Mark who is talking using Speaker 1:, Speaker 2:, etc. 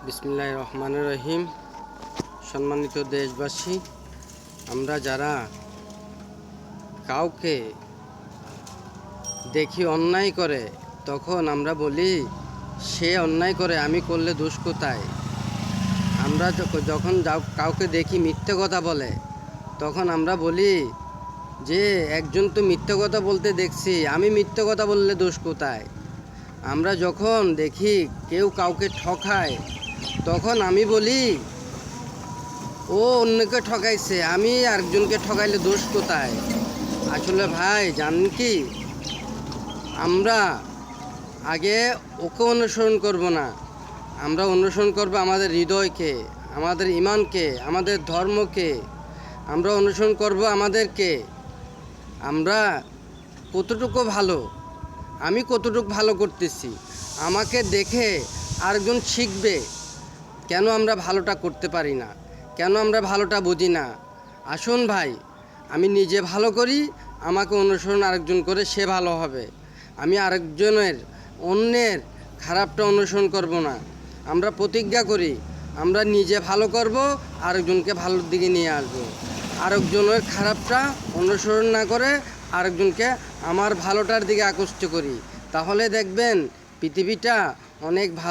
Speaker 1: বিসমিল্লাহির রহমানির রহিম। সম্মানিত দেশবাসী, আমরা যারা কাউকে দেখি অন্যায় করে, তখন আমরা বলি সে অন্যায় করে, আমি করলে দোষ কোথায়। আমরা যখন কাউকে দেখি মিথ্যে কথা বলে, তখন আমরা বলি যে একজন তো মিথ্যে কথা বলতে দেখছি, আমি মিথ্যে কথা বললে দোষ কোথায়। আমরা যখন দেখি কেউ কাউকে ঠকায়, তখন আমি বলি ও অন্যকে ঠকাইছে, আমি আরেকজনকে ঠকাইলে দোষ কোথায়। আসলে ভাই জানেন কি, আমরা আগে ওকে অনুসরণ করব না, আমরা অনুসরণ করব আমাদের হৃদয়কে, আমাদের ইমানকে, আমাদের ধর্মকে। আমরা অনুসরণ করব আমাদেরকে, আমরা কতটুকু ভালো, আমি কতটুকু ভালো করতেছি, আমাকে দেখে আরেকজন শিখবে। কেন আমরা ভালোটা করতে পারি না, কেন আমরা ভালোটা বুঝি না। আসুন ভাই, আমি নিজে ভালো করি, আমাকে অনুসরণ আরেকজন করে সে ভালো হবে। আমি আরেকজনের, অন্যের খারাপটা অনুসরণ করব না। আমরা প্রতিজ্ঞা করি আমরা নিজে ভালো করব, আরেকজনকে ভালোর দিকে নিয়ে আসব। আরেকজনের খারাপটা অনুসরণ না করে আরেকজনকে আমার ভালোটার দিকে আকৃষ্ট করি, তাহলে দেখবেন পৃথিবীটা অনেক ভালো।